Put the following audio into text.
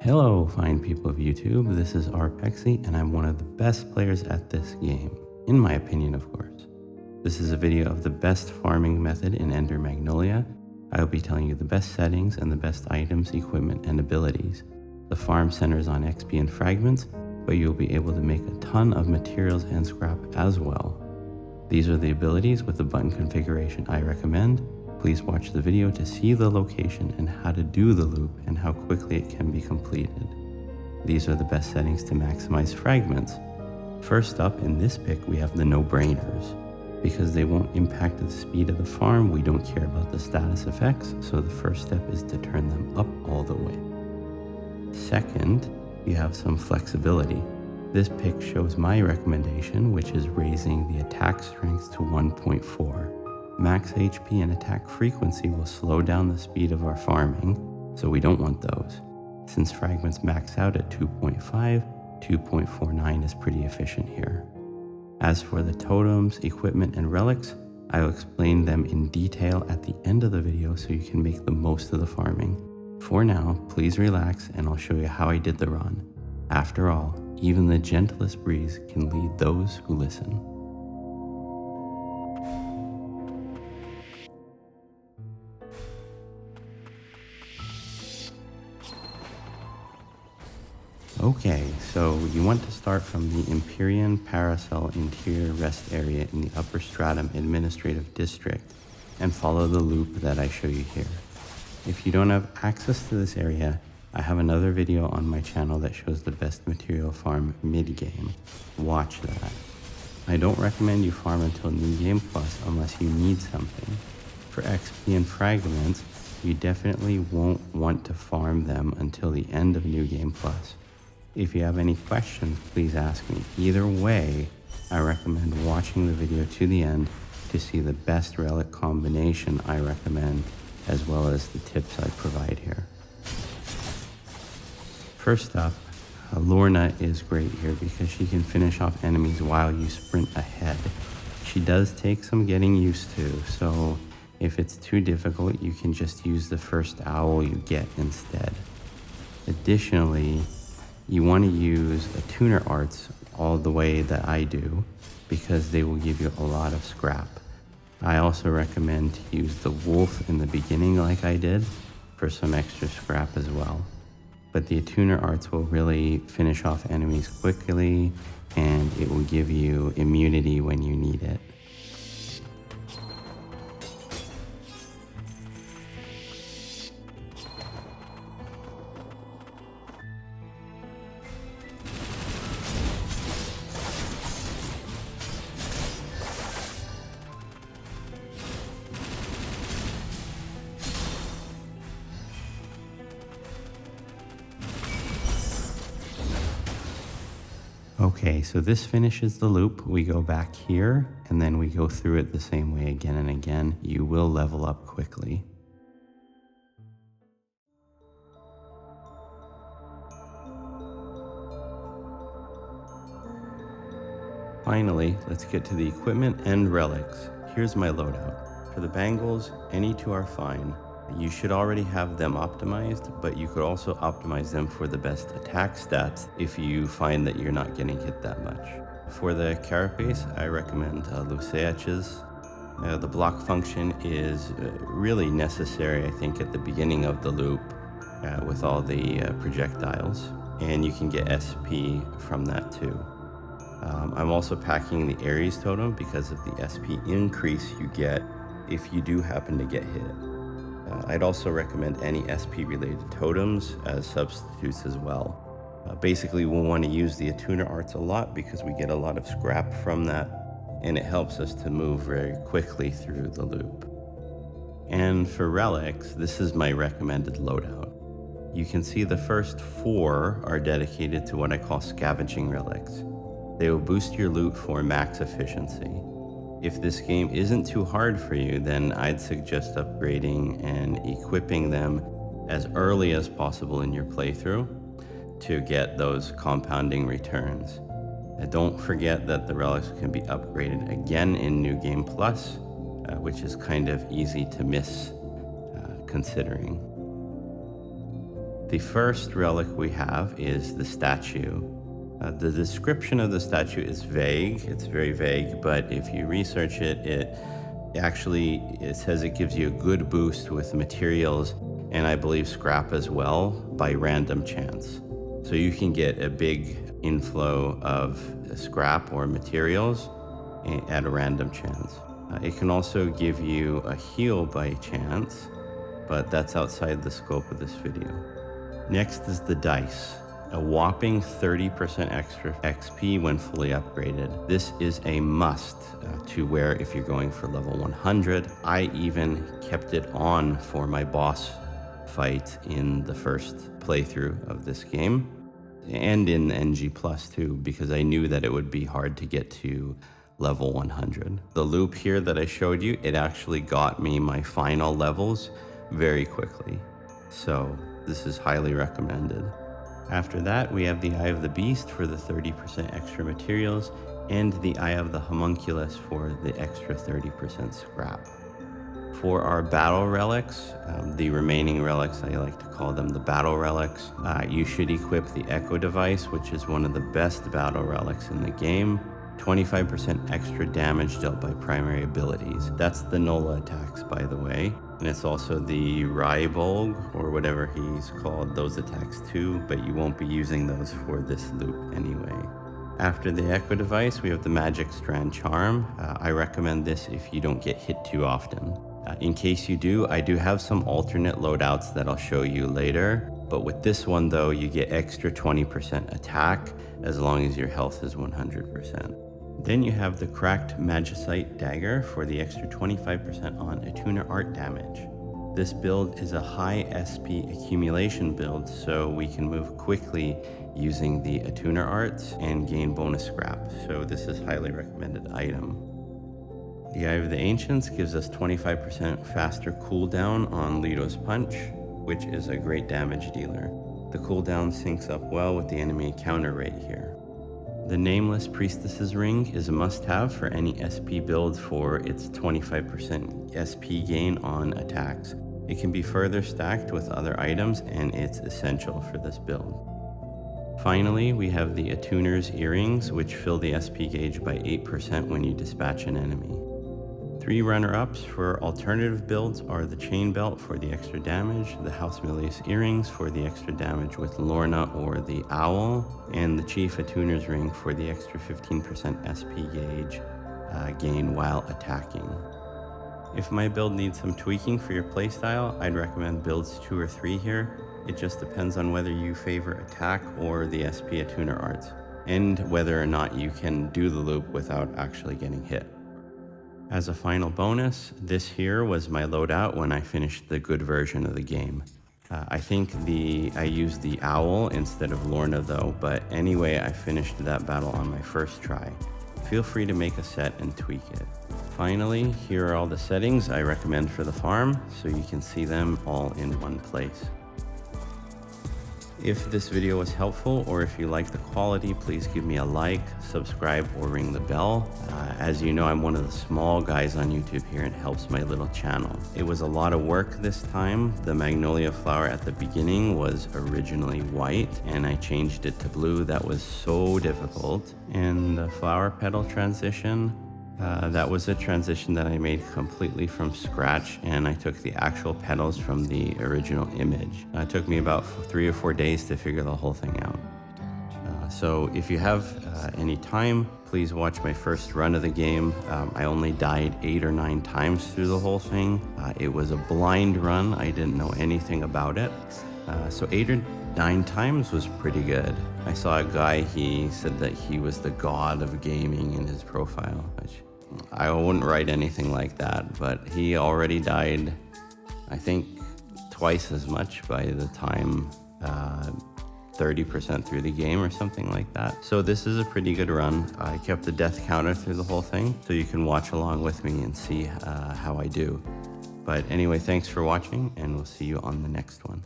Hello, fine people of YouTube. This is Arpexy, and I'm one of the best players at this game, in my opinion, of course. This is a video of the best farming method in Ender Magnolia. I will be telling you the best settings and the best items, equipment, and abilities. The farm centers on XP and fragments, but you'll be able to make a ton of materials and scrap as well. These are the abilities with the button configuration I recommend. Please watch the video to see the location and how to do the loop and how quickly it can be completed. These are the best settings to maximize fragments. First up, in this pick, we have the no-brainers. Because they won't impact the speed of the farm, we don't care about the status effects, so the first step is to turn them up all the way. Second, you have some flexibility. This pick shows my recommendation, which is raising the attack strength to 1.4. Max HP and attack frequency will slow down the speed of our farming, so we don't want those. Since fragments max out at 2.5, 2.49 is pretty efficient here. As for the totems, equipment, and relics, I will explain them in detail at the end of the video so you can make the most of the farming. For now, please relax and I'll show you how I did the run. After all, even the gentlest breeze can lead those who listen. Okay, so you want to start from the Empyrean Paracel Interior Rest Area in the Upper Stratum Administrative District and follow the loop that I show you here. If you don't have access to this area, I have another video on my channel that shows the best material farm mid-game. Watch that. I don't recommend you farm until New Game Plus unless you need something. For XP and fragments, you definitely won't want to farm them until the end of New Game Plus. If you have any questions, please ask me. Either way, I recommend watching the video to the end to see the best relic combination I recommend, as well as the tips I provide here. First up, Lorna is great here because she can finish off enemies while you sprint ahead. She does take some getting used to, so if it's too difficult, you can just use the first owl you get instead. Additionally, you want to use a tuner arts all the way that I do because they will give you a lot of scrap. I also recommend to use the wolf in the beginning like I did for some extra scrap as well. But the tuner arts will really finish off enemies quickly and it will give you immunity when you need it. Okay, so this finishes the loop. We go back here and then we go through it the same way again and again. You will level up quickly. Finally, let's get to the equipment and relics. Here's my loadout. For the bangles, any two are fine. You should already have them optimized, but you could also optimize them for the best attack stats if you find that you're not getting hit that much. For the carapace, I recommend Luceaches. The block function is really necessary, I think, at the beginning of the loop with all the projectiles, and you can get SP from that too. I'm also packing the Ares totem because of the SP increase you get if you do happen to get hit. I'd also recommend any SP-related totems as substitutes as well. Basically, we'll want to use the attuner arts a lot because we get a lot of scrap from that, and it helps us to move very quickly through the loop. And for relics, this is my recommended loadout. You can see the first 4 are dedicated to what I call scavenging relics. They will boost your loot for max efficiency. If this game isn't too hard for you, then I'd suggest upgrading and equipping them as early as possible in your playthrough to get those compounding returns. And don't forget that the relics can be upgraded again in New Game Plus, which is kind of easy to miss considering. The first relic we have is the statue. The description of the statue is vague. It's very vague, but if you research it, it says it gives you a good boost with materials and I believe scrap as well by random chance. So you can get a big inflow of scrap or materials at a random chance. It can also give you a heal by chance, but that's outside the scope of this video. Next is the dice. A whopping 30% extra XP when fully upgraded. This is a must to wear if you're going for level 100. I even kept it on for my boss fight in the first playthrough of this game and in NG Plus too, because I knew that it would be hard to get to level 100. The loop here that I showed you, it actually got me my final levels very quickly. So this is highly recommended. After that, we have the Eye of the Beast for the 30% extra materials and the Eye of the Homunculus for the extra 30% scrap. For our battle relics, the remaining relics, I like to call them the battle relics, you should equip the Echo device, which is one of the best battle relics in the game. 25% extra damage dealt by primary abilities. That's the Nola attacks, by the way. And it's also the Rybolg, or whatever he's called, those attacks too, but you won't be using those for this loop anyway. After the Echo device, we have the Magic Strand Charm. I recommend this if you don't get hit too often. In case you do, I do have some alternate loadouts that I'll show you later. But with this one though, you get extra 20% attack as long as your health is 100%. Then you have the Cracked Magicite Dagger for the extra 25% on Attuner Art damage. This build is a high SP accumulation build, so we can move quickly using the Attuner Arts and gain bonus scrap, so this is highly recommended item. The Eye of the Ancients gives us 25% faster cooldown on Leto's Punch, which is a great damage dealer. The cooldown syncs up well with the enemy counter rate here. The Nameless Priestess's Ring is a must-have for any SP build for its 25% SP gain on attacks. It can be further stacked with other items and it's essential for this build. Finally, we have the Attuner's Earrings, which fill the SP gauge by 8% when you dispatch an enemy. 3 runner-ups for alternative builds are the Chain Belt for the extra damage, the House Milius Earrings for the extra damage with Lorna or the Owl, and the Chief Attuner's Ring for the extra 15% SP gauge gain while attacking. If my build needs some tweaking for your playstyle, I'd recommend builds 2 or 3 here. It just depends on whether you favor attack or the SP Attuner Arts, and whether or not you can do the loop without actually getting hit. As a final bonus, this here was my loadout when I finished the good version of the game. I think I used the Owl instead of Lorna though, but anyway, I finished that battle on my first try. Feel free to make a set and tweak it. Finally, here are all the settings I recommend for the farm, so you can see them all in one place. If this video was helpful or if you like the quality, please give me a like, subscribe, or ring the bell. As you know, I'm one of the small guys on YouTube here and it helps my little channel. It was a lot of work this time. The magnolia flower at the beginning was originally white and I changed it to blue. That was so difficult. And the flower petal transition, that was a transition that I made completely from scratch, and I took the actual petals from the original image. It took me about 3 or 4 days to figure the whole thing out. So if you have any time, please watch my first run of the game. I only died 8 or 9 times through the whole thing. It was a blind run. I didn't know anything about it. So 8 or 9 times was pretty good. I saw a guy, he said that he was the god of gaming in his profile, which I wouldn't write anything like that, but he already died, I think, twice as much by the time 30% through the game or something like that. So this is a pretty good run. I kept the death counter through the whole thing, so you can watch along with me and see how I do. But anyway, thanks for watching, and we'll see you on the next one.